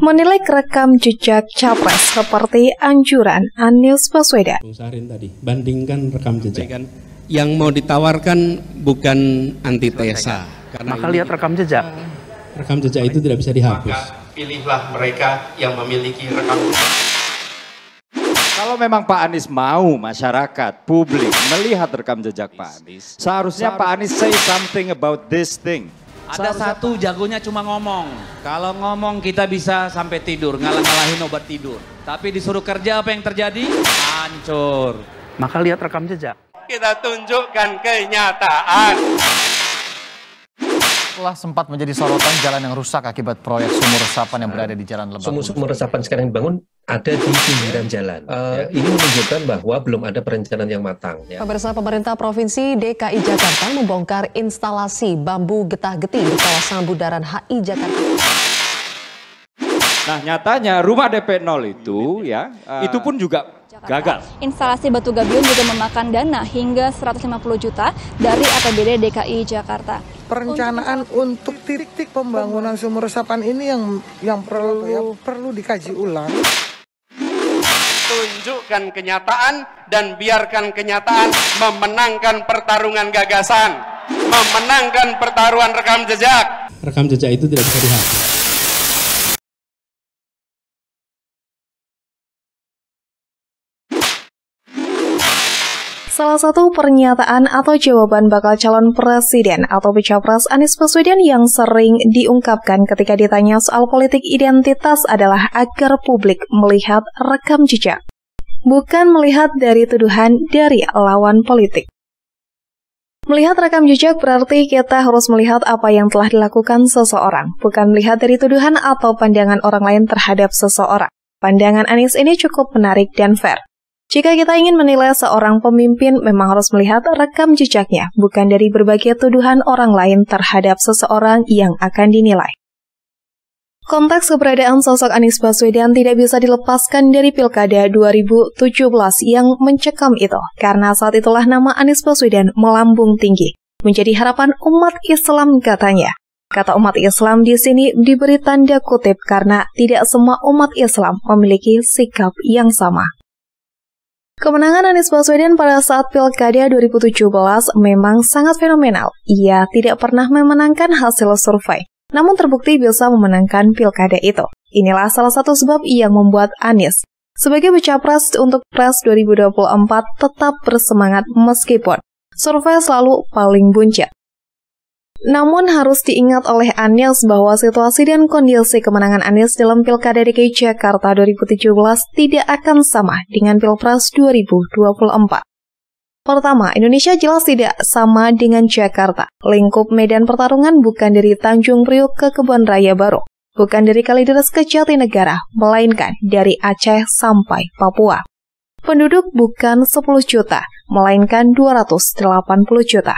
Menilai rekam jejak capres seperti anjuran Anies Baswedan. Bung Sarin tadi, bandingkan rekam jejak. Yang mau ditawarkan bukan antitesa. Maka lihat rekam jejak. Rekam jejak itu tidak bisa dihapus. Maka pilihlah mereka yang memiliki rekam jejak. Kalau memang Pak Anies mau masyarakat, publik melihat rekam jejak Pak Anies, seharusnya Pak Anies say something about this thing. Ada satu jagonya cuma ngomong. Kalau ngomong kita bisa sampai tidur, ngalah-ngalahin obat tidur. Tapi disuruh kerja apa yang terjadi? Hancur. Maka lihat rekam jejak. Kita tunjukkan kenyataan. Setelah sempat menjadi sorotan jalan yang rusak akibat proyek sumur resapan yang berada di Jalan Lebak. Sumur resapan sekarang dibangun ada di pinggiran jalan. Ini menunjukkan bahwa belum ada perencanaan yang matang. Ya. Pemerintah Provinsi DKI Jakarta membongkar instalasi bambu getah-getih di kawasan bundaran HI Jakarta. Nah nyatanya rumah DP 0 itu ya, itu pun juga gagal. Instalasi batu gabion juga memakan dana hingga 150 juta dari APBD DKI Jakarta. Perencanaan untuk titik pembangunan sumur resapan ini yang perlu dikaji ulang. Tunjukkan kenyataan dan biarkan kenyataan memenangkan pertarungan gagasan, memenangkan pertaruhan rekam jejak. Rekam jejak itu tidak bisa dihapus. Salah satu pernyataan atau jawaban bakal calon presiden atau capres Anies Baswedan yang sering diungkapkan ketika ditanya soal politik identitas adalah agar publik melihat rekam jejak, bukan melihat dari tuduhan dari lawan politik. Melihat rekam jejak berarti kita harus melihat apa yang telah dilakukan seseorang, bukan melihat dari tuduhan atau pandangan orang lain terhadap seseorang. Pandangan Anies ini cukup menarik dan fair. Jika kita ingin menilai seorang pemimpin, memang harus melihat rekam jejaknya, bukan dari berbagai tuduhan orang lain terhadap seseorang yang akan dinilai. Konteks keberadaan sosok Anies Baswedan tidak bisa dilepaskan dari Pilkada 2017 yang mencekam itu, karena saat itulah nama Anies Baswedan melambung tinggi, menjadi harapan umat Islam katanya. Kata umat Islam di sini diberi tanda kutip karena tidak semua umat Islam memiliki sikap yang sama. Kemenangan Anies Baswedan pada saat Pilkada 2017 memang sangat fenomenal. Ia tidak pernah memenangkan hasil survei, namun terbukti bisa memenangkan Pilkada itu. Inilah salah satu sebab yang membuat Anies sebagai capres untuk Pres 2024 tetap bersemangat meskipun survei selalu paling buncit. Namun harus diingat oleh Anies bahwa situasi dan kondisi kemenangan Anies dalam Pilkada DKI Jakarta 2017 tidak akan sama dengan Pilpres 2024. Pertama, Indonesia jelas tidak sama dengan Jakarta. Lingkup medan pertarungan bukan dari Tanjung Priok ke Kebon Raya Baru, bukan dari Kalideres ke Jatinegara, melainkan dari Aceh sampai Papua. Penduduk bukan 10 juta, melainkan 280 juta.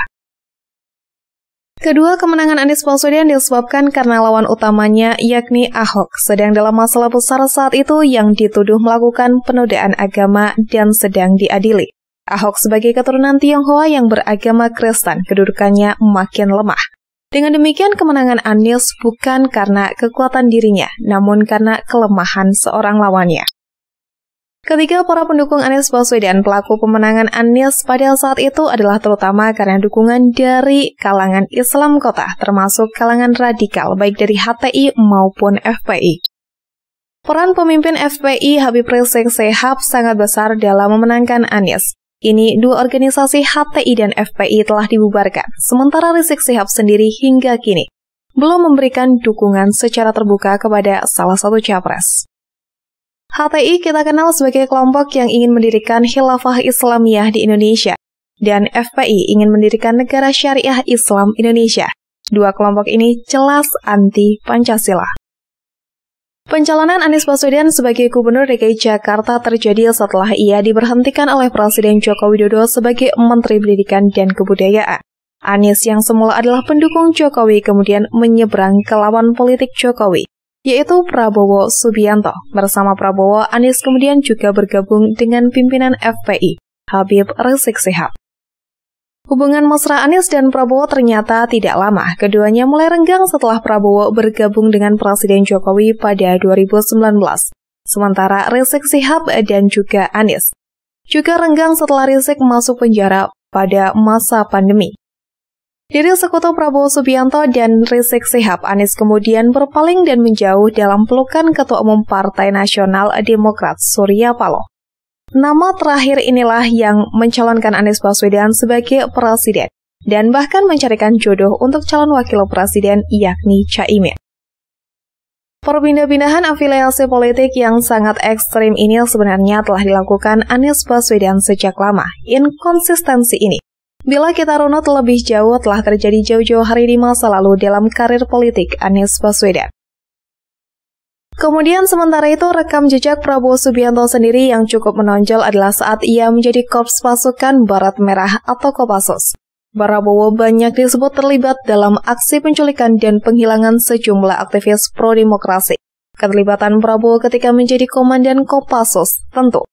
Kedua, kemenangan Anies Baswedan disebabkan karena lawan utamanya yakni Ahok sedang dalam masalah besar saat itu yang dituduh melakukan penodaan agama dan sedang diadili. Ahok sebagai keturunan Tionghoa yang beragama Kristen kedudukannya makin lemah. Dengan demikian kemenangan Anies bukan karena kekuatan dirinya, namun karena kelemahan seorang lawannya. Ketiga, para pendukung Anies Baswedan pelaku pemenangan Anies pada saat itu adalah terutama karena dukungan dari kalangan Islam kota, termasuk kalangan radikal baik dari HTI maupun FPI. Peran pemimpin FPI Habib Rizik Syihab sangat besar dalam memenangkan Anies. Ini dua organisasi HTI dan FPI telah dibubarkan, sementara Rizik Syihab sendiri hingga kini belum memberikan dukungan secara terbuka kepada salah satu capres. HTI kita kenal sebagai kelompok yang ingin mendirikan khilafah Islamiyah di Indonesia, dan FPI ingin mendirikan negara syariah Islam Indonesia. Dua kelompok ini jelas anti-Pancasila. Pencalonan Anies Baswedan sebagai Gubernur DKI Jakarta terjadi setelah ia diberhentikan oleh Presiden Joko Widodo sebagai Menteri Pendidikan dan Kebudayaan. Anies yang semula adalah pendukung Jokowi kemudian menyeberang ke lawan politik Jokowi, yaitu Prabowo Subianto. Bersama Prabowo, Anies kemudian juga bergabung dengan pimpinan FPI, Habib Rizik Syihab. Hubungan mesra Anies dan Prabowo ternyata tidak lama. Keduanya mulai renggang setelah Prabowo bergabung dengan Presiden Jokowi pada 2019. Sementara Rizik Syihab dan juga Anies juga renggang setelah Rizik masuk penjara pada masa pandemi. Dari sekutu Prabowo Subianto dan Rizik Syihab, Anies kemudian berpaling dan menjauh dalam pelukan Ketua Umum Partai Nasional Demokrat Surya Paloh. Nama terakhir inilah yang mencalonkan Anies Baswedan sebagai presiden dan bahkan mencarikan jodoh untuk calon wakil presiden yakni Caimin. Perpindah-pindahan afiliasi politik yang sangat ekstrim ini sebenarnya telah dilakukan Anies Baswedan sejak lama. Inkonsistensi ini, bila kita runut lebih jauh, telah terjadi jauh-jauh hari di masa lalu dalam karir politik Anies Baswedan. Kemudian sementara itu rekam jejak Prabowo Subianto sendiri yang cukup menonjol adalah saat ia menjadi Korps Pasukan Barat Merah atau Kopassus. Prabowo banyak disebut terlibat dalam aksi penculikan dan penghilangan sejumlah aktivis pro-demokrasi. Keterlibatan Prabowo ketika menjadi Komandan Kopassus tentu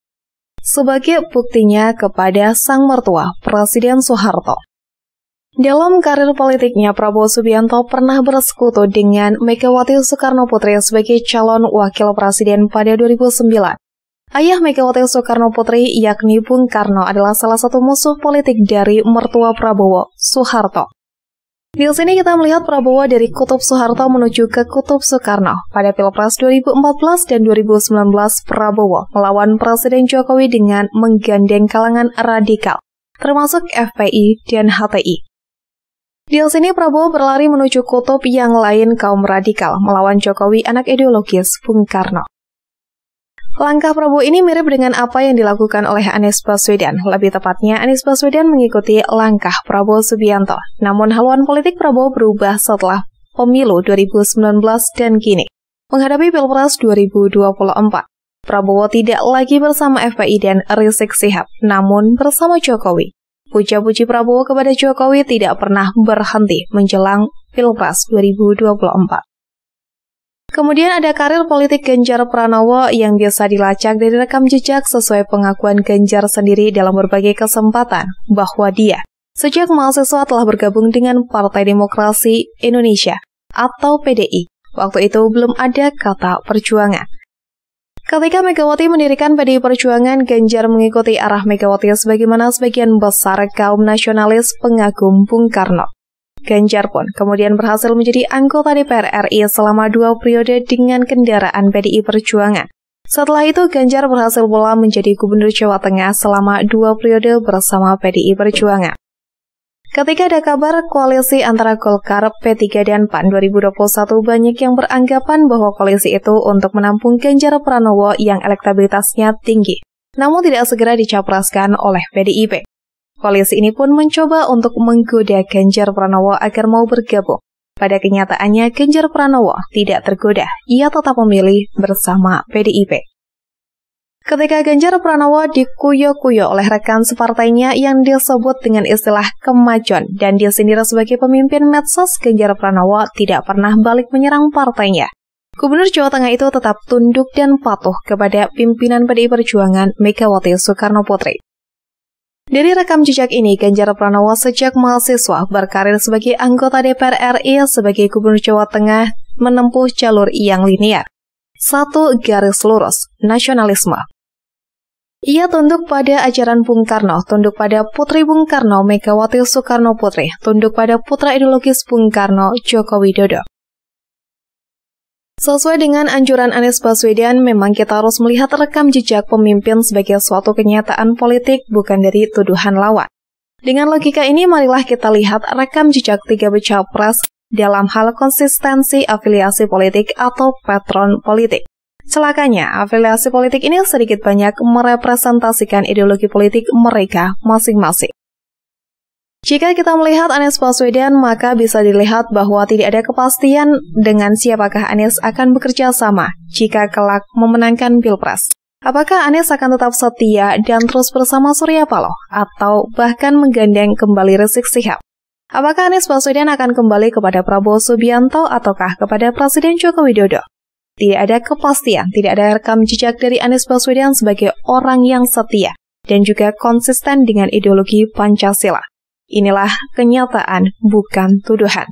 sebagai buktinya kepada sang mertua Presiden Soeharto. Dalam karir politiknya, Prabowo Subianto pernah bersekutu dengan Megawati Soekarno Putri sebagai calon wakil presiden pada 2009. Ayah Megawati Soekarno Putri, yakni Bung Karno, adalah salah satu musuh politik dari mertua Prabowo, Soeharto. Di sini kita melihat Prabowo dari kutub Soeharto menuju ke kutub Soekarno. Pada Pilpres 2014 dan 2019, Prabowo melawan Presiden Jokowi dengan menggandeng kalangan radikal, termasuk FPI dan HTI. Di sini Prabowo berlari menuju kutub yang lain kaum radikal, melawan Jokowi anak ideologis Bung Karno. Langkah Prabowo ini mirip dengan apa yang dilakukan oleh Anies Baswedan. Lebih tepatnya, Anies Baswedan mengikuti langkah Prabowo Subianto. Namun haluan politik Prabowo berubah setelah pemilu 2019 dan kini menghadapi Pilpres 2024. Prabowo tidak lagi bersama FPI dan Rizik Syihab, namun bersama Jokowi. Puja-puji Prabowo kepada Jokowi tidak pernah berhenti menjelang Pilpres 2024. Kemudian ada karir politik Ganjar Pranowo yang biasa dilacak dari rekam jejak sesuai pengakuan Ganjar sendiri dalam berbagai kesempatan bahwa dia sejak mahasiswa telah bergabung dengan Partai Demokrasi Indonesia atau PDI. Waktu itu belum ada kata perjuangan. Ketika Megawati mendirikan PDI Perjuangan, Ganjar mengikuti arah Megawati sebagaimana sebagian besar kaum nasionalis pengagum Bung Karno. Ganjar pun kemudian berhasil menjadi anggota DPR RI selama 2 periode dengan kendaraan PDI Perjuangan. Setelah itu, Ganjar berhasil pula menjadi Gubernur Jawa Tengah selama 2 periode bersama PDI Perjuangan. Ketika ada kabar koalisi antara Golkar, P3 dan PAN 2021, banyak yang beranggapan bahwa koalisi itu untuk menampung Ganjar Pranowo yang elektabilitasnya tinggi, namun tidak segera dicapreskan oleh PDIP. Koalisi ini pun mencoba untuk menggoda Ganjar Pranowo agar mau bergabung. Pada kenyataannya, Ganjar Pranowo tidak tergoda, ia tetap memilih bersama PDIP. Ketika Ganjar Pranowo dikuyo-kuyo oleh rekan separtainya yang disebut dengan istilah kemajon dan disindir sebagai pemimpin medsos, Ganjar Pranowo tidak pernah balik menyerang partainya. Gubernur Jawa Tengah itu tetap tunduk dan patuh kepada pimpinan PDI Perjuangan Megawati Soekarno Putri. Dari rekam jejak ini, Ganjar Pranowo sejak mahasiswa berkarir sebagai anggota DPR RI sebagai Gubernur Jawa Tengah menempuh jalur yang linear. 1 garis lurus, nasionalisme. Ia tunduk pada ajaran Bung Karno, tunduk pada putri Bung Karno, Megawati Soekarno Putri, tunduk pada putra ideologis Bung Karno, Joko Widodo. Sesuai dengan anjuran Anies Baswedan, memang kita harus melihat rekam jejak pemimpin sebagai suatu kenyataan politik, bukan dari tuduhan lawan. Dengan logika ini, marilah kita lihat rekam jejak 3 capres dalam hal konsistensi afiliasi politik atau patron politik. Celakanya, afiliasi politik ini sedikit banyak merepresentasikan ideologi politik mereka masing-masing. Jika kita melihat Anies Baswedan, maka bisa dilihat bahwa tidak ada kepastian dengan siapakah Anies akan bekerja sama jika kelak memenangkan Pilpres. Apakah Anies akan tetap setia dan terus bersama Surya Paloh atau bahkan menggandeng kembali Rizik Syihab? Apakah Anies Baswedan akan kembali kepada Prabowo Subianto ataukah kepada Presiden Joko Widodo? Tidak ada kepastian, tidak ada rekam jejak dari Anies Baswedan sebagai orang yang setia dan juga konsisten dengan ideologi Pancasila. Inilah kenyataan, bukan tuduhan.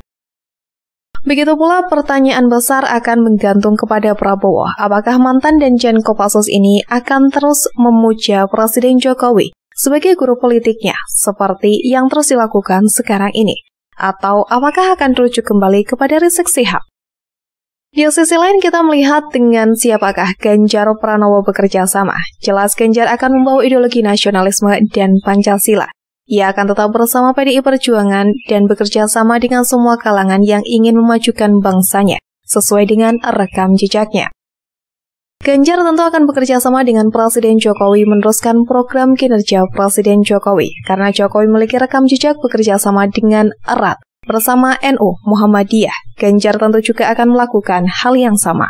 Begitu pula pertanyaan besar akan menggantung kepada Prabowo. Apakah mantan Danjen Kopassus ini akan terus memuja Presiden Jokowi sebagai guru politiknya seperti yang terus dilakukan sekarang ini? Atau apakah akan rujuk kembali kepada Rizik Syihab? Di sisi lain kita melihat dengan siapakah Ganjar Pranowo bekerja sama. Jelas Ganjar akan membawa ideologi nasionalisme dan Pancasila. Ia akan tetap bersama PDI Perjuangan dan bekerja sama dengan semua kalangan yang ingin memajukan bangsanya, sesuai dengan rekam jejaknya. Ganjar tentu akan bekerja sama dengan Presiden Jokowi meneruskan program kinerja Presiden Jokowi, karena Jokowi memiliki rekam jejak bekerja sama dengan erat bersama NU Muhammadiyah. Ganjar tentu juga akan melakukan hal yang sama.